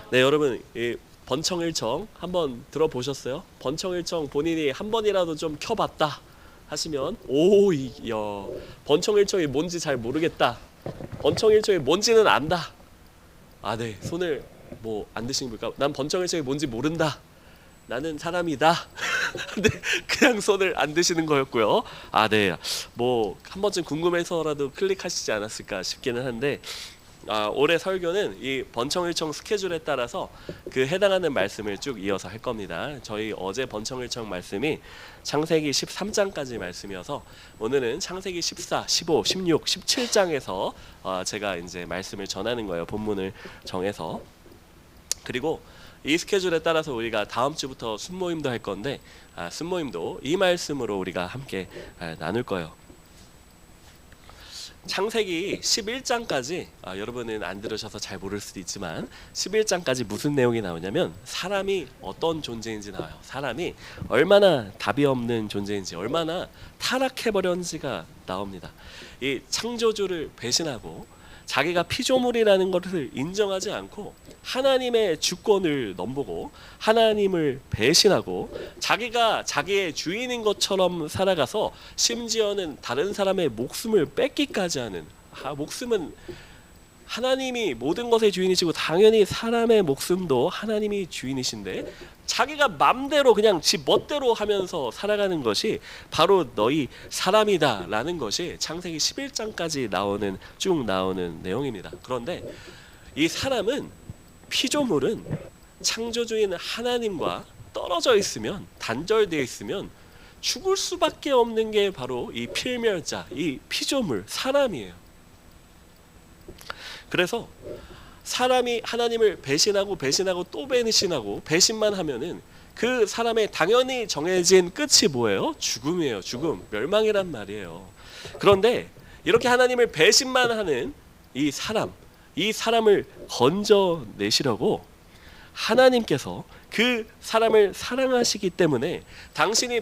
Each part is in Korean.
네, 여러분, 이 번청일청 한번 들어보셨어요? 번청일청 본인이 한 번이라도 좀 켜봤다 하시면 번청일청이 뭔지 잘 모르겠다, 번청일청이 뭔지는 안다. 아, 네, 손을 뭐 안 드시는 분일까? 난 번청일청이 뭔지 모른다, 나는 사람이다. 네, 그냥 손을 안 드시는 거였고요. 아, 네, 뭐 한 번쯤 궁금해서라도 클릭하시지 않았을까 싶기는 한데, 올해 설교는 이 번청일청 스케줄에 따라서 그 해당하는 말씀을 쭉 이어서 할 겁니다. 저희 어제 번청일청 말씀이 창세기 13장까지 말씀이어서 오늘은 창세기 14, 15, 16, 17장에서 제가 이제 말씀을 전하는 거예요. 본문을 정해서. 그리고 이 스케줄에 따라서 우리가 다음 주부터 순모임도 할 건데, 순모임도 이 말씀으로 우리가 함께 나눌 거예요. 창세기 11장까지 여러분은 안 들으셔서 잘 모를 수도 있지만 11장까지 무슨 내용이 나오냐면 사람이 어떤 존재인지 나와요. 사람이 얼마나 답이 없는 존재인지, 얼마나 타락해버렸는지가 나옵니다. 이 창조주를 배신하고 자기가 피조물이라는 것을 인정하지 않고 하나님의 주권을 넘보고 하나님을 배신하고 자기가 자기의 주인인 것처럼 살아가서 심지어는 다른 사람의 목숨을 뺏기까지 하는, 목숨은 하나님이 모든 것의 주인이시고 당연히 사람의 목숨도 하나님이 주인이신데 자기가 맘대로 그냥 지 멋대로 하면서 살아가는 것이 바로 너희 사람이다 라는 것이 창세기 11장까지 쭉 나오는 내용입니다. 그런데 이 사람은, 피조물은 창조주인 하나님과 떨어져 있으면, 단절되어 있으면 죽을 수밖에 없는 게 바로 이 필멸자, 이 피조물, 사람이에요. 그래서 사람이 하나님을 배신하고 또 배신하고 배신만 하면은 그 사람의 당연히 정해진 끝이 뭐예요? 죽음이에요. 죽음, 멸망이란 말이에요. 그런데 이렇게 하나님을 배신만 하는 이 사람을 건져내시려고 하나님께서 그 사람을 사랑하시기 때문에 당신이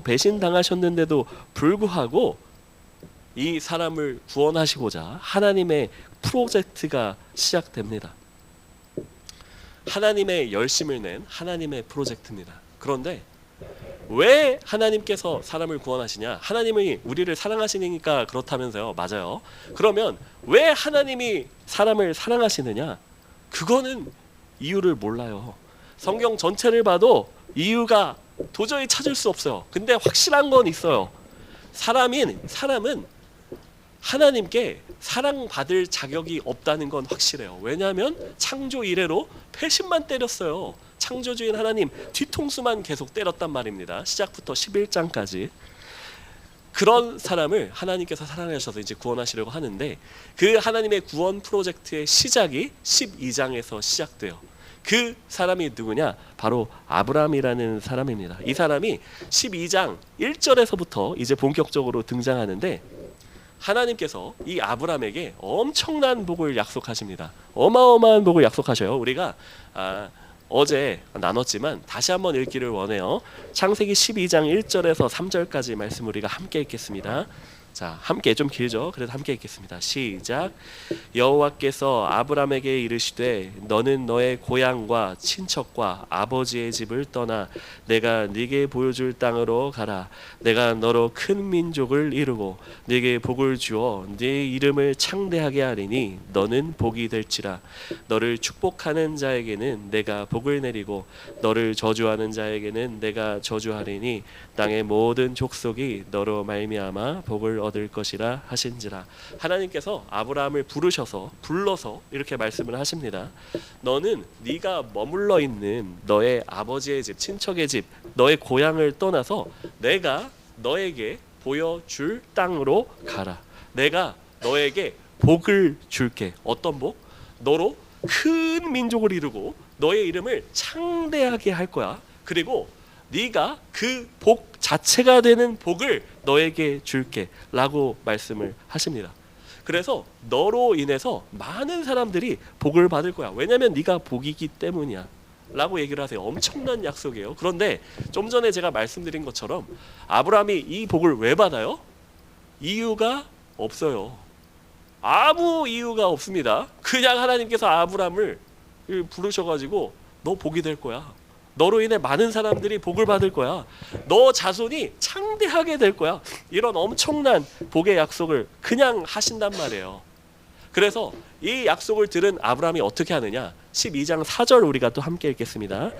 배신당하셨는데도 불구하고 이 사람을 구원하시고자 하나님의 프로젝트가 시작됩니다. 하나님의 열심을 낸 하나님의 프로젝트입니다. 그런데 왜 하나님께서 사람을 구원하시냐? 하나님이 우리를 사랑하시니까 그렇다면서요. 맞아요. 그러면 왜 하나님이 사람을 사랑하시느냐? 그거는 이유를 몰라요. 성경 전체를 봐도 이유가 도저히 찾을 수 없어요. 근데 확실한 건 있어요. 사람은 하나님께 사랑받을 자격이 없다는 건 확실해요. 왜냐하면 창조 이래로 패신만 때렸어요. 창조주인 하나님 뒤통수만 계속 때렸단 말입니다. 시작부터 11장까지. 그런 사람을 하나님께서 사랑하셔서 이제 구원하시려고 하는데, 그 하나님의 구원 프로젝트의 시작이 12장에서 시작돼요. 그 사람이 누구냐? 바로 아브라함이라는 사람입니다. 이 사람이 12장 1절에서부터 이제 본격적으로 등장하는데, 하나님께서 이 아브라함에게 엄청난 복을 약속하십니다. 어마어마한 복을 약속하셔요. 우리가 어제 나눴지만 다시 한번 읽기를 원해요. 창세기 12장 1절에서 3절까지 말씀 우리가 함께 읽겠습니다. 자, 함께, 좀 길죠? 그래도 함께 읽겠습니다. 시작. 여호와께서 아브라함에게 이르시되 너는 너의 고향과 친척과 아버지의 집을 떠나 내가 네게 보여줄 땅으로 가라. 내가 너로 큰 민족을 이루고 네게 복을 주어 네 이름을 창대하게 하리니 너는 복이 될지라. 너를 축복하는 자에게는 내가 복을 내리고 너를 저주하는 자에게는 내가 저주하리니 땅의 모든 족속이 너로 말미암아 복을 얻을 것이라 하신지라. 하나님께서 아브라함을 불러서 이렇게 말씀을 하십니다. 너는 네가 머물러 있는 너의 아버지의 집, 친척의 집, 너의 고향을 떠나서 내가 너에게 보여줄 땅으로 가라. 내가 너에게 복을 줄게. 어떤 복? 너로 큰 민족을 이루고 너의 이름을 창대하게 할 거야. 그리고 네가 그 복 자체가 되는 복을 너에게 줄게 라고 말씀을 하십니다. 그래서 너로 인해서 많은 사람들이 복을 받을 거야. 왜냐하면 네가 복이기 때문이야 라고 얘기를 하세요. 엄청난 약속이에요. 그런데 좀 전에 제가 말씀드린 것처럼 아브라함이 이 복을 왜 받아요? 이유가 없어요. 아무 이유가 없습니다. 그냥 하나님께서 아브라함을 부르셔가지고 너 복이 될 거야. 너로 인해 많은 사람들이 복을 받을 거야. 너 자손이 창대하게 될 거야. 이런 엄청난 복의 약속을 그냥 하신단 말이에요. 그래서 이 약속을 들은 아브라함이 어떻게 하느냐? 12장 4절 우리가 또 함께 읽겠습니다.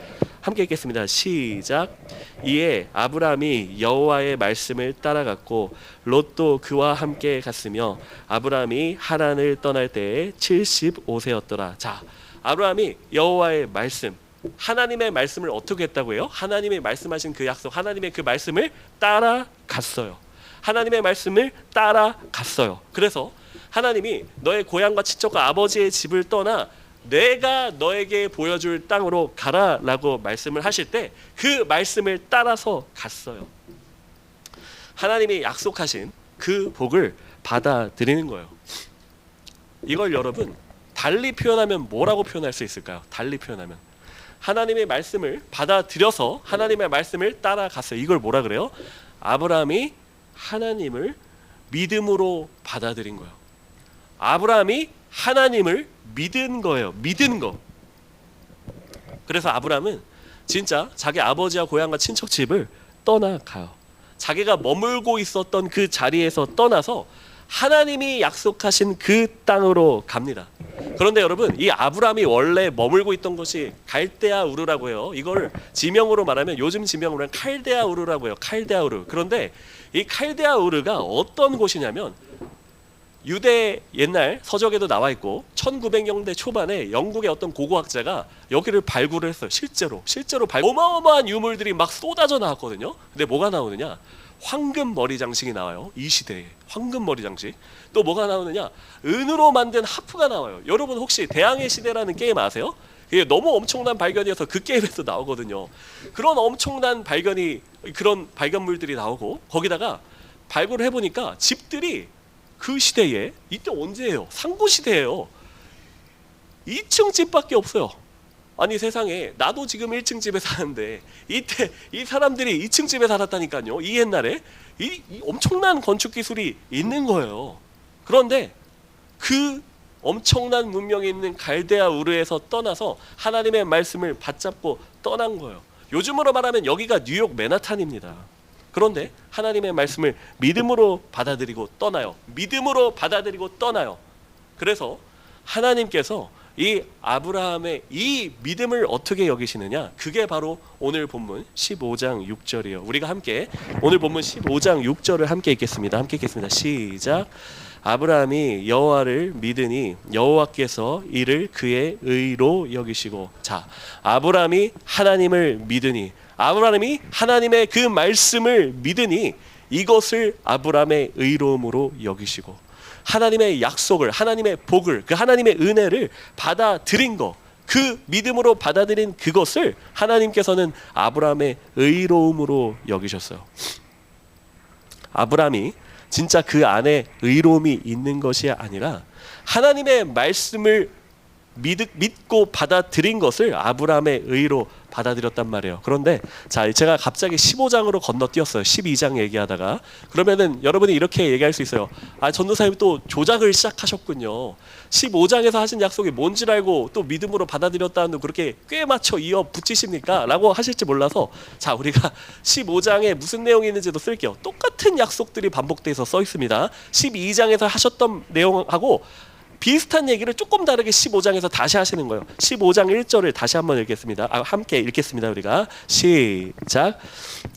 함께 읽겠습니다. 시작. 이에 아브라함이 여호와의 말씀을 따라갔고 롯도 그와 함께 갔으며 아브라함이 하란을 떠날 때에 75세였더라. 자, 아브라함이 여호와의 말씀, 하나님의 말씀을 어떻게 했다고 해요? 하나님이 말씀하신 그 약속, 하나님의 그 말씀을 따라갔어요. 하나님의 말씀을 따라갔어요. 그래서 하나님이 너의 고향과 친척과 아버지의 집을 떠나 내가 너에게 보여줄 땅으로 가라라고 말씀을 하실 때 그 말씀을 따라서 갔어요. 하나님이 약속하신 그 복을 받아들이는 거예요. 이걸 여러분 달리 표현하면 뭐라고 표현할 수 있을까요? 달리 표현하면 하나님의 말씀을 받아들여서 하나님의 말씀을 따라갔어요. 이걸 뭐라 그래요? 아브라함이 하나님을 믿음으로 받아들인 거예요. 아브라함이 하나님을 믿은 거예요. 믿은 거. 그래서 아브라함은 진짜 자기 아버지와 고향과 친척 집을 떠나가요. 자기가 머물고 있었던 그 자리에서 떠나서 하나님이 약속하신 그 땅으로 갑니다. 그런데 여러분, 이 아브라함이 원래 머물고 있던 곳이 갈대아 우르라고 해요. 이걸 지명으로 말하면, 요즘 지명으로 하면 칼데아 우르라고 해요. 칼데아 우르. 그런데 이 칼데아 우르가 어떤 곳이냐면 유대 옛날 서적에도 나와 있고 1900년대 초반에 영국의 어떤 고고학자가 여기를 발굴을 했어요. 실제로 어마어마한 유물들이 막 쏟아져 나왔거든요. 근데 뭐가 나오느냐? 황금 머리 장식이 나와요. 이 시대에 황금 머리 장식. 또 뭐가 나오느냐? 은으로 만든 하프가 나와요. 여러분 혹시 대항해 시대라는 게임 아세요? 이게 너무 엄청난 발견이어서 그 게임에서 나오거든요. 그런 엄청난 그런 발견물들이 나오고, 거기다가 발굴을 해보니까 집들이 그 시대에, 이때 언제예요? 상고 시대예요. 2층 집밖에 없어요. 아니 세상에, 나도 지금 1층 집에 사는데 이때 이 사람들이 2층 집에 살았다니까요. 이 옛날에 이 엄청난 건축 기술이 있는 거예요. 그런데 그 엄청난 문명이 있는 갈대아 우르에서 떠나서 하나님의 말씀을 받잡고 떠난 거예요. 요즘으로 말하면 여기가 뉴욕 맨하탄입니다. 그런데 하나님의 말씀을 믿음으로 받아들이고 떠나요. 믿음으로 받아들이고 떠나요. 그래서 하나님께서 이 아브라함의 이 믿음을 어떻게 여기시느냐? 그게 바로 오늘 본문 15장 6절이에요. 우리가 함께 오늘 본문 15장 6절을 함께 읽겠습니다. 함께 읽겠습니다. 시작. 아브라함이 여호와를 믿으니 여호와께서 이를 그의 의로 여기시고. 자, 아브라함이 하나님을 믿으니, 아브라함이 하나님의 그 말씀을 믿으니 이것을 아브라함의 의로움으로 여기시고, 하나님의 약속을, 하나님의 복을, 그 하나님의 은혜를 받아들인 것, 그 믿음으로 받아들인 그것을 하나님께서는 아브라함의 의로움으로 여기셨어요. 아브라함이 진짜 그 안에 의로움이 있는 것이 아니라 하나님의 말씀을 믿고 받아들인 것을 아브라함의 의로 받아들였단 말이에요. 그런데 자, 제가 갑자기 15장으로 건너뛰었어요. 12장 얘기하다가. 그러면은 여러분이 이렇게 얘기할 수 있어요. 아, 전도사님 또 조작을 시작하셨군요. 15장에서 하신 약속이 뭔지 알고 또 믿음으로 받아들였다는 그렇게 꽤 맞춰 이어 붙이십니까? 라고 하실지 몰라서, 자, 우리가 15장에 무슨 내용이 있는지도 쓸게요. 똑같은 약속들이 반복돼서 써 있습니다. 12장에서 하셨던 내용하고 비슷한 얘기를 조금 다르게 15장에서 다시 하시는 거예요. 15장 1절을 다시 한번 읽겠습니다. 함께 읽겠습니다. 우리가 시작.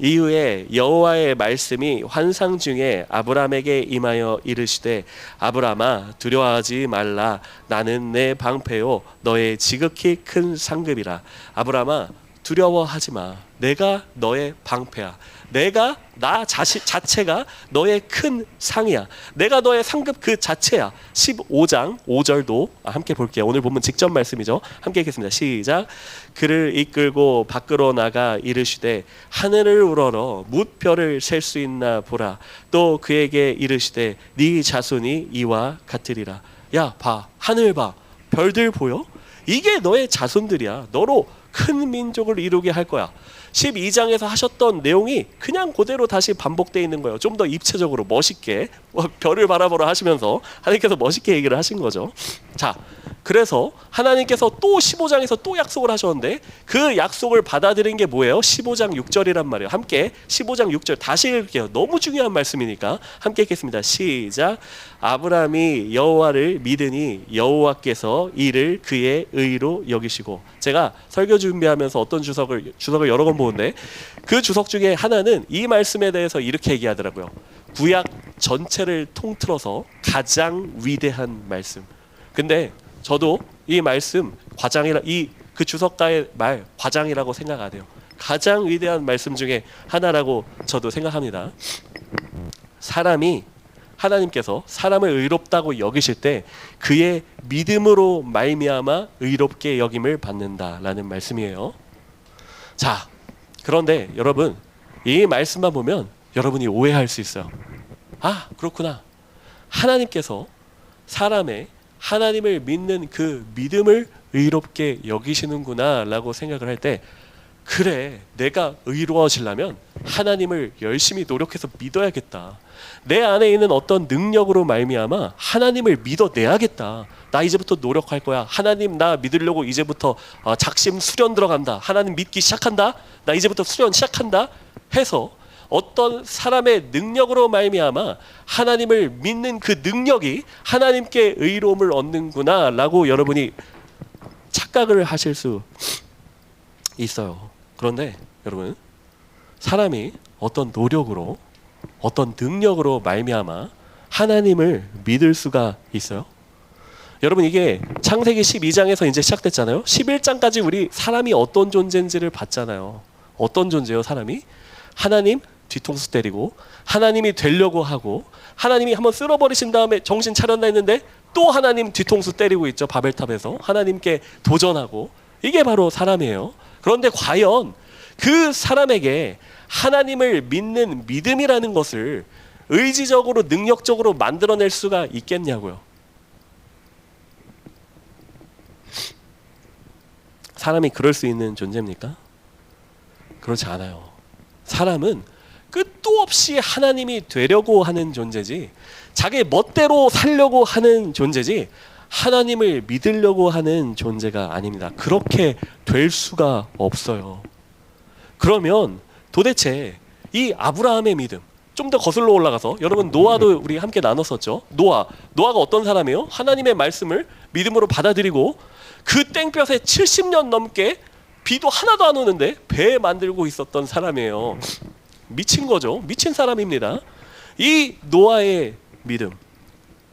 이후에 여호와의 말씀이 환상 중에 아브라함에게 임하여 이르시되, 아브라함아 두려워하지 말라. 나는 내 방패요 너의 지극히 큰 상급이라. 아브라함아 두려워하지 마. 내가 너의 방패야. 내가 나 자체가 너의 큰 상이야. 내가 너의 상급 그 자체야. 15장 5절도 함께 볼게요. 오늘 보면 직접 말씀이죠. 함께 읽겠습니다. 시작. 그를 이끌고 밖으로 나가 이르시되, 하늘을 우러러 뭇별을 셀 수 있나 보라. 또 그에게 이르시되, 네 자손이 이와 같으리라. 야, 봐, 하늘 봐, 별들 보여? 이게 너의 자손들이야. 너로 큰 민족을 이루게 할 거야. 12장에서 하셨던 내용이 그냥 그대로 다시 반복되어 있는 거예요. 좀 더 입체적으로 멋있게 별을 바라보라 하시면서 하나님께서 멋있게 얘기를 하신 거죠. 자, 그래서 하나님께서 또 15장에서 또 약속을 하셨는데 그 약속을 받아들인 게 뭐예요? 15장 6절이란 말이에요. 함께 15장 6절 다시 읽을게요. 너무 중요한 말씀이니까 함께 읽겠습니다. 시작. 아브라함이 여호와를 믿으니 여호와께서 이를 그의 의로 여기시고. 제가 설교 준비하면서 어떤 주석을 여러 번 보는데 그 주석 중에 하나는 이 말씀에 대해서 이렇게 얘기하더라고요. 구약 전체를 통틀어서 가장 위대한 말씀. 근데 저도 이 말씀 그 주석가의 말 과장이라고 생각 안 해요. 가장 위대한 말씀 중에 하나라고 저도 생각합니다. 하나님께서 사람을 의롭다고 여기실 때 그의 믿음으로 말미암아 의롭게 여김을 받는다라는 말씀이에요. 자, 그런데 여러분 이 말씀만 보면 여러분이 오해할 수 있어요. 아, 그렇구나. 하나님께서 하나님을 믿는 그 믿음을 의롭게 여기시는구나 라고 생각을 할 때, 그래, 내가 의로워지려면 하나님을 열심히 노력해서 믿어야겠다. 내 안에 있는 어떤 능력으로 말미암아 하나님을 믿어내야겠다. 나 이제부터 노력할 거야. 하나님 나 믿으려고 이제부터 작심 수련 들어간다. 하나님 믿기 시작한다. 나 이제부터 수련 시작한다 해서 어떤 사람의 능력으로 말미암아 하나님을 믿는 그 능력이 하나님께 의로움을 얻는구나 라고 여러분이 착각을 하실 수 있어요. 그런데 여러분, 사람이 어떤 노력으로 어떤 능력으로 말미암아 하나님을 믿을 수가 있어요? 여러분, 이게 창세기 12장에서 이제 시작됐잖아요. 11장까지 우리 사람이 어떤 존재인지를 봤잖아요. 어떤 존재예요, 사람이? 하나님 뒤통수 때리고 하나님이 되려고 하고 하나님이 한번 쓸어버리신 다음에 정신 차렸나 했는데 또 하나님 뒤통수 때리고 있죠. 바벨탑에서 하나님께 도전하고. 이게 바로 사람이에요. 그런데 과연 그 사람에게 하나님을 믿는 믿음이라는 것을 의지적으로 능력적으로 만들어낼 수가 있겠냐고요. 사람이 그럴 수 있는 존재입니까? 그렇지 않아요. 사람은 끝도 없이 하나님이 되려고 하는 존재지, 자기 멋대로 살려고 하는 존재지 하나님을 믿으려고 하는 존재가 아닙니다. 그렇게 될 수가 없어요. 그러면 도대체 이 아브라함의 믿음, 좀 더 거슬러 올라가서 여러분 노아도 우리 함께 나눴었죠. 노아가 어떤 사람이에요? 하나님의 말씀을 믿음으로 받아들이고 그 땡볕에 70년 넘게 비도 하나도 안 오는데 배 만들고 있었던 사람이에요. 미친 거죠. 미친 사람입니다. 이 노아의 믿음,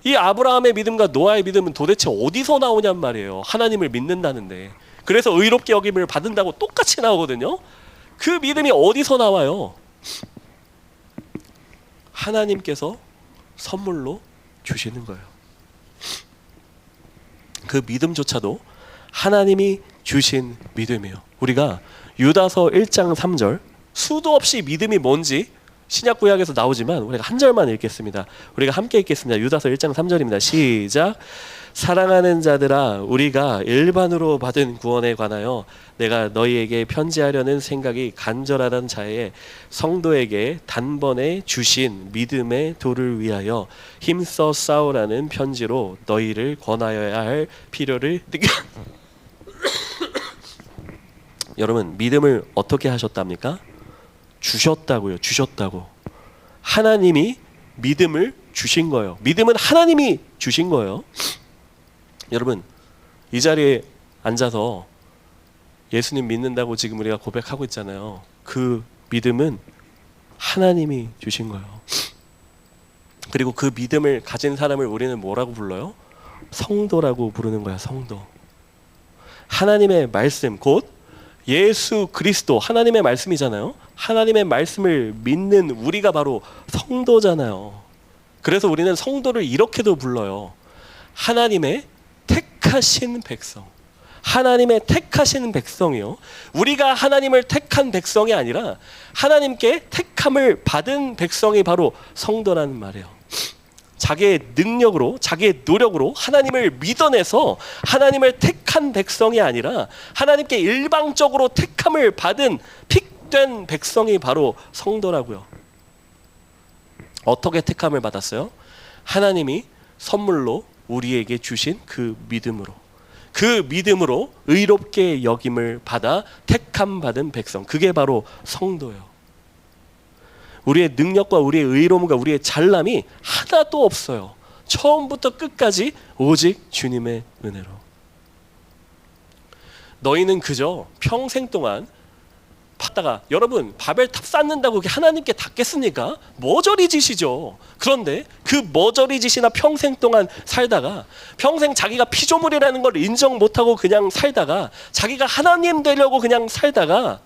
이 아브라함의 믿음과 노아의 믿음은 도대체 어디서 나오냔 말이에요. 하나님을 믿는다는데. 그래서 의롭게 여김을 받는다고 똑같이 나오거든요. 그 믿음이 어디서 나와요? 하나님께서 선물로 주시는 거예요. 그 믿음조차도 하나님이 주신 믿음이에요. 우리가 유다서 1장 3절, 수도 없이 믿음이 뭔지 신약 구약에서 나오지만 우리가 한 절만 읽겠습니다. 우리가 함께 읽겠습니다. 유다서 1장 3절입니다. 시작. 사랑하는 자들아, 우리가 일반으로 받은 구원에 관하여 내가 너희에게 편지하려는 생각이 간절하던 차에 성도에게 단번에 주신 믿음의 도를 위하여 힘써 싸우라는 편지로 너희를 권하여야 할 필요를 느껴. 여러분, 믿음을 어떻게 하셨답니까? 주셨다고요. 주셨다고. 하나님이 믿음을 주신 거예요. 믿음은 하나님이 주신 거예요. 여러분, 이 자리에 앉아서 예수님 믿는다고 지금 우리가 고백하고 있잖아요. 그 믿음은 하나님이 주신 거예요. 그리고 그 믿음을 가진 사람을 우리는 뭐라고 불러요? 성도라고 부르는 거야. 성도. 하나님의 말씀, 곧 예수 그리스도, 하나님의 말씀이잖아요. 하나님의 말씀을 믿는 우리가 바로 성도잖아요. 그래서 우리는 성도를 이렇게도 불러요. 하나님의 택하신 백성. 하나님의 택하신 백성이요. 우리가 하나님을 택한 백성이 아니라 하나님께 택함을 받은 백성이 바로 성도라는 말이에요. 자기의 능력으로, 자기의 노력으로 하나님을 믿어내서 하나님을 택한 백성이 아니라 하나님께 일방적으로 택함을 받은 픽된 백성이 바로 성도라고요. 어떻게 택함을 받았어요? 하나님이 선물로 우리에게 주신 그 믿음으로, 그 믿음으로 의롭게 여김을 받아 택함 받은 백성, 그게 바로 성도예요. 우리의 능력과 우리의 의로움과 우리의 잘남이 하나도 없어요. 처음부터 끝까지 오직 주님의 은혜로. 너희는 그저 평생 동안 받다가, 여러분 바벨탑 쌓는다고 하나님께 닿겠습니까? 머저리 짓이죠. 그런데 그 머저리 짓이나 평생 동안 살다가 평생 자기가 피조물이라는 걸 인정 못하고 그냥 살다가 자기가 하나님 되려고 그냥 살다가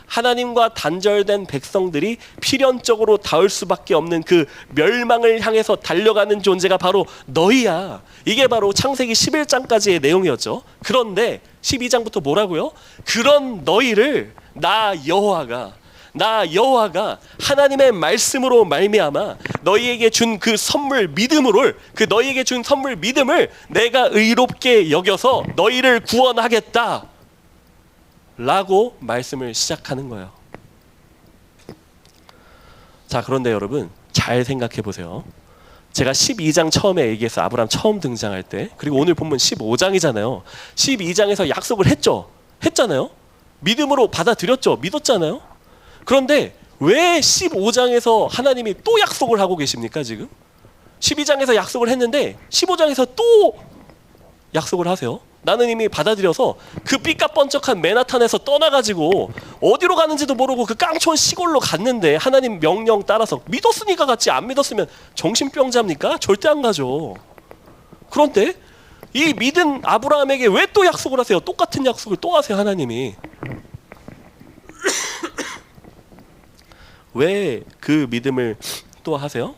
하나님과 단절된 백성들이 필연적으로 닿을 수밖에 없는 그 멸망을 향해서 달려가는 존재가 바로 너희야. 이게 바로 창세기 11장까지의 내용이었죠. 그런데 12장부터 뭐라고요? 그런 너희를 나 여호와가 하나님의 말씀으로 말미암아 너희에게 준 그 선물 믿음을 내가 의롭게 여겨서 너희를 구원하겠다 라고 말씀을 시작하는 거예요. 자, 그런데 여러분 잘 생각해 보세요. 제가 12장 처음에 얘기해서 아브라함 처음 등장할 때, 그리고 오늘 본문 15장이잖아요. 12장에서 약속을 했잖아요. 믿음으로 받아들였죠. 믿었잖아요. 그런데 왜 15장에서 하나님이 또 약속을 하고 계십니까? 지금 12장에서 약속을 했는데 15장에서 또 약속을 하세요. 나는 이미 받아들여서 그 삐까뻔쩍한 맨하탄에서 떠나가지고 어디로 가는지도 모르고 그 깡촌 시골로 갔는데 하나님 명령 따라서 믿었으니까 갔지, 안 믿었으면 정신병자입니까? 절대 안 가죠. 그런데 이 믿은 아브라함에게 왜 또 약속을 하세요? 똑같은 약속을 또 하세요. 하나님이 왜 그 믿음을 또 하세요?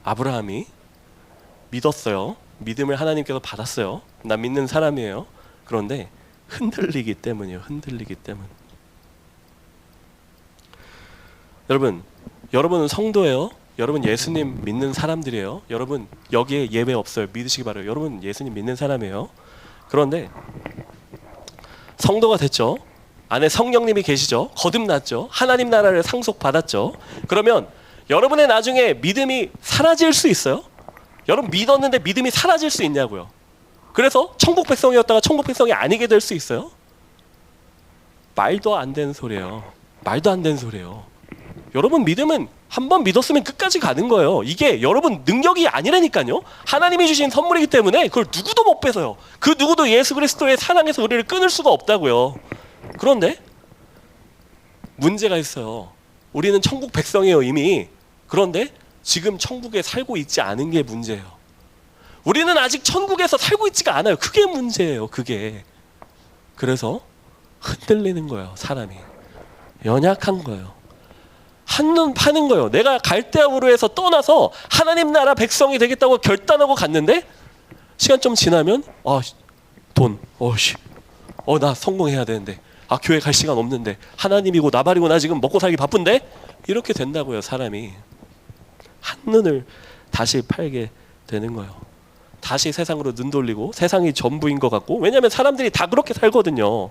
아브라함이 믿었어요. 믿음을 하나님께서 받았어요. 난 믿는 사람이에요. 그런데 흔들리기 때문이에요. 흔들리기 때문. 여러분은 성도예요. 여러분 예수님 믿는 사람들이에요. 여러분 여기에 예외 없어요. 믿으시기 바라요. 여러분 예수님 믿는 사람이에요. 그런데 성도가 됐죠. 안에 성령님이 계시죠. 거듭났죠. 하나님 나라를 상속받았죠. 그러면 여러분의 나중에 믿음이 사라질 수 있어요? 여러분 믿었는데 믿음이 사라질 수 있냐고요. 그래서 천국 백성이었다가 천국 백성이 아니게 될 수 있어요? 말도 안 되는 소리예요. 말도 안 되는 소리예요. 여러분 믿음은 한번 믿었으면 끝까지 가는 거예요. 이게 여러분 능력이 아니라니까요. 하나님이 주신 선물이기 때문에 그걸 누구도 못 뺏어요. 그 누구도 예수 그리스도의 사랑에서 우리를 끊을 수가 없다고요. 그런데 문제가 있어요. 우리는 천국 백성이에요 이미. 그런데 지금 천국에 살고 있지 않은 게 문제예요. 우리는 아직 천국에서 살고 있지가 않아요. 그게 문제예요. 그게. 그래서 흔들리는 거예요. 사람이. 연약한 거예요. 한눈 파는 거예요. 내가 갈대아우르에서 떠나서 하나님 나라 백성이 되겠다고 결단하고 갔는데 시간 좀 지나면 나 성공해야 되는데, 교회 갈 시간 없는데, 하나님이고 나발이고 나 지금 먹고 살기 바쁜데, 이렇게 된다고요. 사람이 한눈을 다시 팔게 되는 거예요. 다시 세상으로 눈 돌리고 세상이 전부인 것 같고, 왜냐하면 사람들이 다 그렇게 살거든요.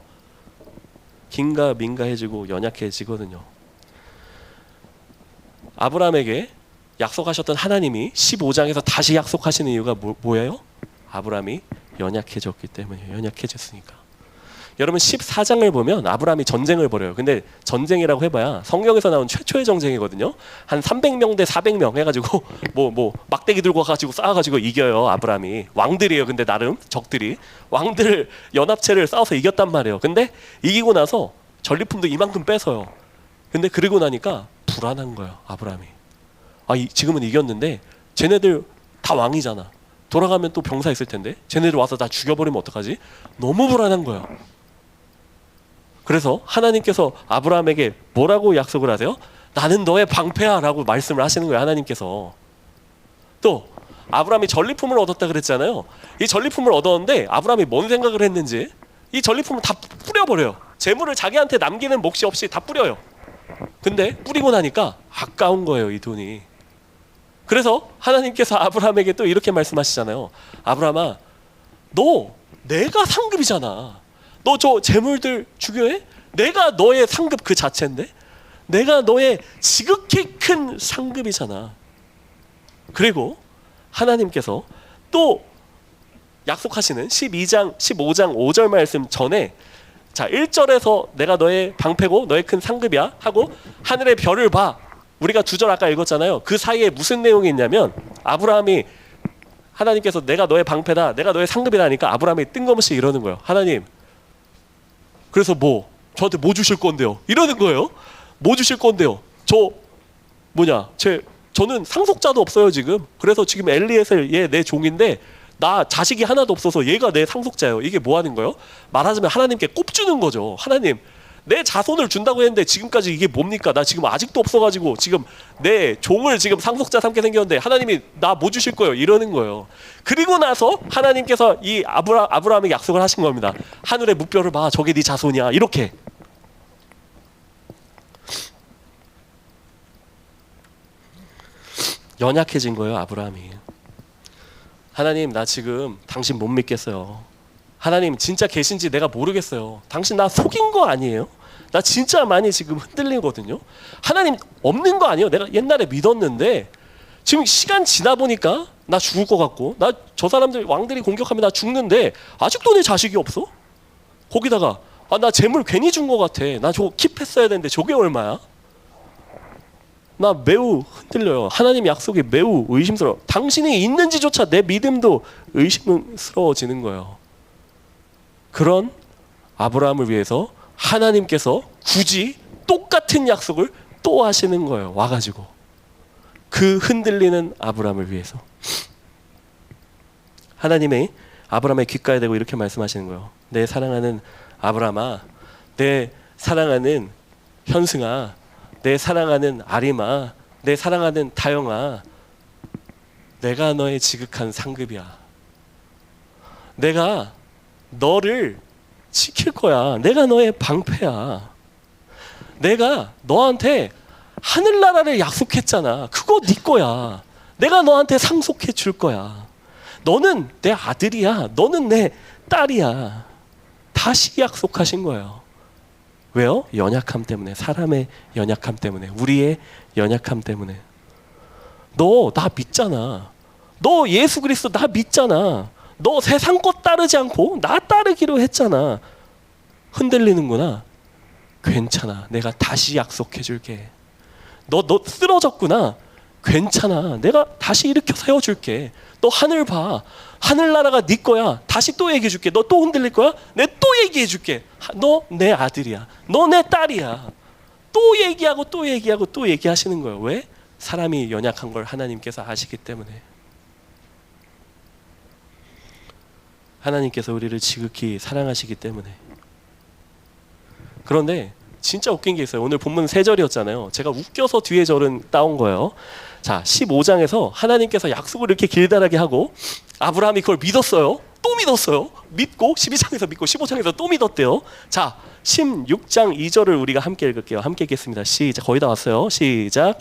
긴가민가해지고 연약해지거든요. 아브라함에게 약속하셨던 하나님이 15장에서 다시 약속하시는 이유가 뭐예요? 아브라함이 연약해졌기 때문이에요. 연약해졌으니까. 여러분 14장을 보면 아브라함이 전쟁을 벌여요. 근데 전쟁이라고 해봐야 성경에서 나온 최초의 전쟁이거든요. 한 300명 대 400명 해가지고 뭐 막대기 들고 가지고 싸워가지고 이겨요. 아브라함이. 왕들이에요. 근데 나름 적들이 왕들 연합체를 싸워서 이겼단 말이에요. 근데 이기고 나서 전리품도 이만큼 뺏어요. 근데 그러고 나니까 불안한 거예요. 아브라함이. 지금은 이겼는데 쟤네들 다 왕이잖아. 돌아가면 또 병사 있을 텐데 쟤네들 와서 다 죽여버리면 어떡하지? 너무 불안한 거예요. 그래서 하나님께서 아브라함에게 뭐라고 약속을 하세요? 나는 너의 방패야 라고 말씀을 하시는 거예요. 하나님께서. 또 아브라함이 전리품을 얻었다 그랬잖아요. 이 전리품을 얻었는데 아브라함이 뭔 생각을 했는지 이 전리품을 다 뿌려버려요. 재물을 자기한테 남기는 몫이 없이 다 뿌려요. 근데 뿌리고 나니까 아까운 거예요. 이 돈이. 그래서 하나님께서 아브라함에게 또 이렇게 말씀하시잖아요. 아브라함아, 너 내가 상급이잖아. 너 저 재물들 중요해? 내가 너의 상급 그 자체인데? 내가 너의 지극히 큰 상급이잖아. 그리고 하나님께서 또 약속하시는 12장 15장 5절 말씀 전에, 자 1절에서 내가 너의 방패고 너의 큰 상급이야 하고 하늘의 별을 봐. 우리가 2절 아까 읽었잖아요. 그 사이에 무슨 내용이 있냐면, 아브라함이 하나님께서 내가 너의 방패다, 내가 너의 상급이다 하니까 아브라함이 뜬금없이 이러는 거예요. 하나님, 그래서 뭐 저한테 뭐 주실 건데요? 이러는 거예요. 뭐 주실 건데요? 저는 상속자도 없어요 지금. 그래서 지금 엘리에셀 얘 내 종인데 나 자식이 하나도 없어서 얘가 내 상속자예요. 이게 뭐 하는 거예요? 말하자면 하나님께 꼽주는 거죠. 하나님, 내 자손을 준다고 했는데 지금까지 이게 뭡니까? 나 지금 아직도 없어가지고 지금 내 종을 지금 상속자 삼게 생겼는데 하나님이 나 뭐 주실 거예요? 이러는 거예요. 그리고 나서 하나님께서 이 아브라함에게 약속을 하신 겁니다. 하늘의 무뼈를 봐, 저게 네 자손이야. 이렇게. 연약해진 거예요 아브라함이. 하나님, 나 지금 당신 못 믿겠어요. 하나님 진짜 계신지 내가 모르겠어요. 당신 나 속인 거 아니에요? 나 진짜 많이 지금 흔들리거든요. 하나님 없는 거 아니에요? 내가 옛날에 믿었는데 지금 시간 지나 보니까 나 죽을 것 같고, 나 저 사람들 왕들이 공격하면 나 죽는데 아직도 내 자식이 없어? 거기다가 나 재물 괜히 준 것 같아. 나 저거 킵했어야 되는데 저게 얼마야? 나 매우 흔들려요. 하나님 약속이 매우 의심스러워. 당신이 있는지조차 내 믿음도 의심스러워지는 거예요. 그런 아브라함을 위해서 하나님께서 굳이 똑같은 약속을 또 하시는 거예요. 와가지고 그 흔들리는 아브라함을 위해서 하나님이 아브라함의 귓가에 대고 이렇게 말씀하시는 거예요. 내 사랑하는 아브라함아, 내 사랑하는 현승아, 내 사랑하는 아리마, 내 사랑하는 다영아, 내가 너의 지극한 상급이야. 내가 너를 지킬 거야. 내가 너의 방패야. 내가 너한테 하늘나라를 약속했잖아. 그거 네 거야. 내가 너한테 상속해 줄 거야. 너는 내 아들이야. 너는 내 딸이야. 다시 약속하신 거예요. 왜요? 연약함 때문에, 사람의 연약함 때문에, 우리의 연약함 때문에. 너 나 믿잖아. 너 예수 그리스도 나 믿잖아. 너 세상 것 따르지 않고 나 따르기로 했잖아. 흔들리는구나. 괜찮아. 내가 다시 약속해 줄게. 너 쓰러졌구나. 괜찮아. 내가 다시 일으켜 세워줄게. 너 하늘 봐. 하늘나라가 네 거야. 다시 또 얘기해 줄게. 너 또 흔들릴 거야? 내 또 얘기해 줄게. 너 내 아들이야. 너 내 딸이야. 또 얘기하고 또 얘기하고 또 얘기하시는 거예요. 왜? 사람이 연약한 걸 하나님께서 아시기 때문에. 하나님께서 우리를 지극히 사랑하시기 때문에. 그런데 진짜 웃긴 게 있어요. 오늘 본문 3절이었잖아요. 제가 웃겨서 뒤에 절은 따온 거예요. 자, 15장에서 하나님께서 약속을 이렇게 길다랗게 하고 아브라함이 그걸 믿었어요. 또 믿었어요. 믿고 12장에서 믿고 15장에서 또 믿었대요. 자, 16장 2절을 우리가 함께 읽을게요. 함께 읽겠습니다. 시작. 거의 다 왔어요. 시작.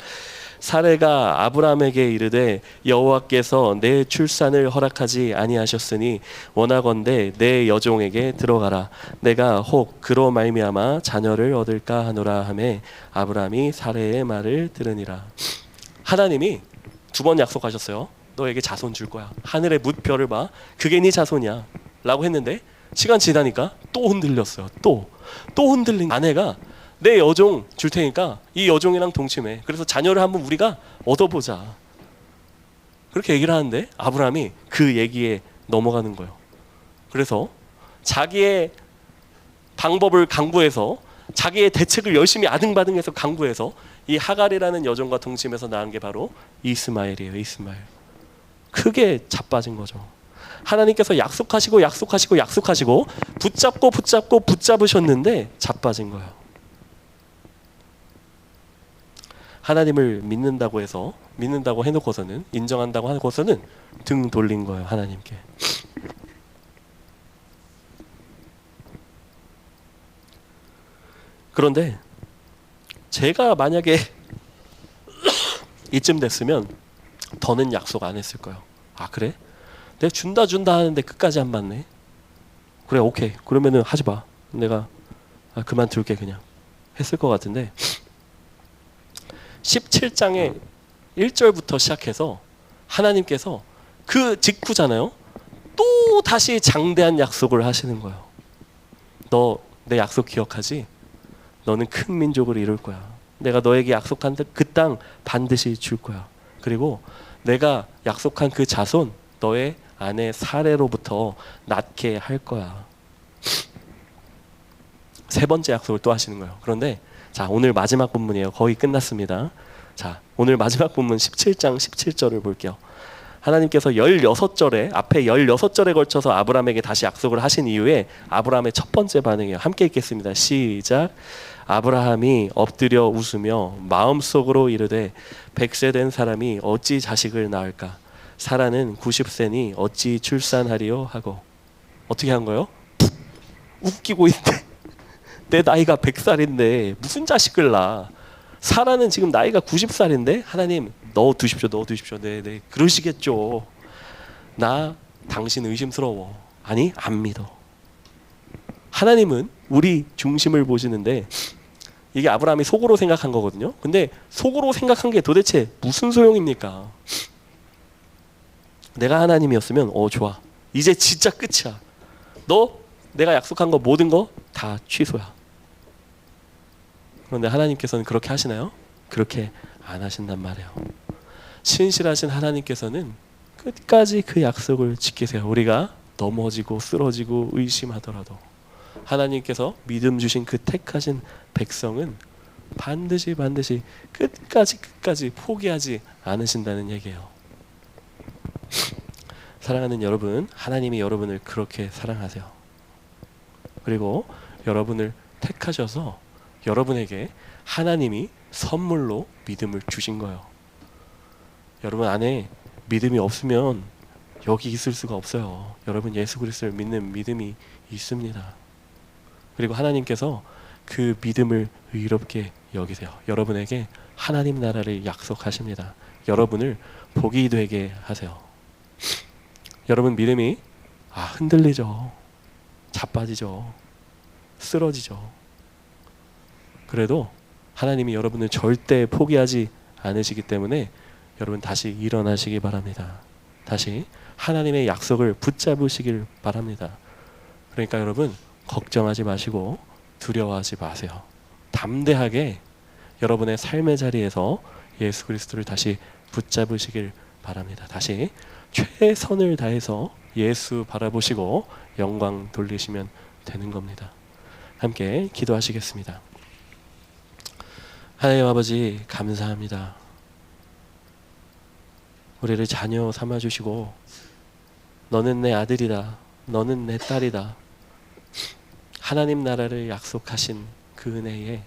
사레가 아브라함에게 이르되 여호와께서 내 출산을 허락하지 아니하셨으니 원하건대 내 여종에게 들어가라. 내가 혹 그로 말미암아 자녀를 얻을까 하노라 하매 아브라함이 사레의 말을 들으니라. 하나님이 2번 약속하셨어요. 너에게 자손 줄 거야. 하늘의 뭇별을 봐. 그게 네 자손이야 라고 했는데 시간 지나니까 또 흔들렸어요. 또 흔들린 아내가 내 여종 줄 테니까 이 여종이랑 동침해. 그래서 자녀를 한번 우리가 얻어보자. 그렇게 얘기를 하는데 아브라함이 그 얘기에 넘어가는 거예요. 그래서 자기의 방법을 강구해서 자기의 대책을 열심히 아등바등해서 강구해서 이 하갈이라는 여종과 동침해서 낳은 게 바로 이스마엘이에요. 이스마엘. 크게 자빠진 거죠. 하나님께서 약속하시고 붙잡고 붙잡으셨는데 자빠진 거예요. 하나님을 믿는다고 해놓고서는, 인정한다고 하고서는 등 돌린 거예요. 하나님께. 그런데 제가 만약에 이쯤 됐으면 더는 약속 안 했을 거예요. 아 그래? 내가 준다 하는데 끝까지 안 받네. 그래 오케이 그러면은 하지 마. 내가 그만둘게 그냥 했을 것 같은데 17장의 1절부터 시작해서 하나님께서 그 직후잖아요. 또 다시 장대한 약속을 하시는 거예요. 너 내 약속 기억하지? 너는 큰 민족을 이룰 거야. 내가 너에게 약속한 그 땅 반드시 줄 거야. 그리고 내가 약속한 그 자손 너의 아내 사례로부터 낳게 할 거야. 세 번째 약속을 또 하시는 거예요. 그런데 자 오늘 마지막 본문이에요. 거의 끝났습니다. 자 오늘 마지막 본문 17장 17절을 볼게요. 하나님께서 16절에 앞에 16절에 걸쳐서 아브라함에게 다시 약속을 하신 이후에 아브라함의 첫 번째 반응이에요. 함께 읽겠습니다. 시작. 아브라함이 엎드려 웃으며 마음속으로 이르되 100세 된 사람이 어찌 자식을 낳을까? 사라는 90세니 어찌 출산하리요? 하고 어떻게 한 거예요? 웃기고 있는데 내 나이가 100살인데 무슨 자식을 낳아? 사라는 지금 나이가 90살인데 하나님 넣어두십시오. 네 그러시겠죠. 나 당신 의심스러워. 아니 안 믿어. 하나님은 우리 중심을 보시는데 이게 아브라함이 속으로 생각한 거거든요. 근데 속으로 생각한 게 도대체 무슨 소용입니까? 내가 하나님이었으면 좋아. 이제 진짜 끝이야. 너 내가 약속한 거 모든 거 다 취소야. 그런데 하나님께서는 그렇게 하시나요? 그렇게 안 하신단 말이에요. 신실하신 하나님께서는 끝까지 그 약속을 지키세요. 우리가 넘어지고 쓰러지고 의심하더라도 하나님께서 믿음 주신 그 택하신 백성은 반드시 끝까지 포기하지 않으신다는 얘기예요. 사랑하는 여러분, 하나님이 여러분을 그렇게 사랑하세요. 그리고 여러분을 택하셔서 여러분에게 하나님이 선물로 믿음을 주신 거예요. 여러분 안에 믿음이 없으면 여기 있을 수가 없어요. 여러분 예수 그리스도를 믿는 믿음이 있습니다. 그리고 하나님께서 그 믿음을 의롭게 여기세요. 여러분에게 하나님 나라를 약속하십니다. 여러분을 복이 되게 하세요. 여러분 믿음이 흔들리죠. 자빠지죠. 쓰러지죠. 그래도 하나님이 여러분을 절대 포기하지 않으시기 때문에 여러분 다시 일어나시기 바랍니다. 다시 하나님의 약속을 붙잡으시길 바랍니다. 그러니까 여러분 걱정하지 마시고 두려워하지 마세요. 담대하게 여러분의 삶의 자리에서 예수 그리스도를 다시 붙잡으시길 바랍니다. 다시 최선을 다해서 예수 바라보시고 영광 돌리시면 되는 겁니다. 함께 기도하시겠습니다. 하나님 아버지 감사합니다. 우리를 자녀 삼아주시고 너는 내 아들이다. 너는 내 딸이다. 하나님 나라를 약속하신 그 은혜에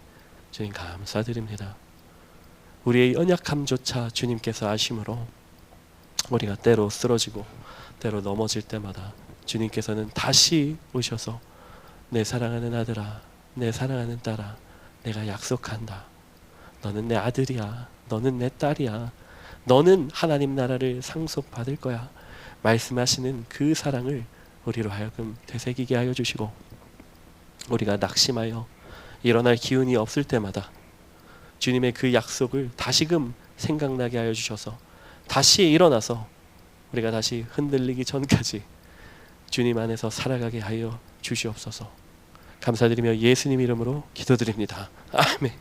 주님 감사드립니다. 우리의 연약함조차 주님께서 아심으로 우리가 때로 쓰러지고 때로 넘어질 때마다 주님께서는 다시 오셔서 내 사랑하는 아들아, 내 사랑하는 딸아, 내가 약속한다. 너는 내 아들이야. 너는 내 딸이야. 너는 하나님 나라를 상속받을 거야. 말씀하시는 그 사랑을 우리로 하여금 되새기게 하여 주시고 우리가 낙심하여 일어날 기운이 없을 때마다 주님의 그 약속을 다시금 생각나게 하여 주셔서 다시 일어나서 우리가 다시 흔들리기 전까지 주님 안에서 살아가게 하여 주시옵소서. 감사드리며 예수님 이름으로 기도드립니다. 아멘.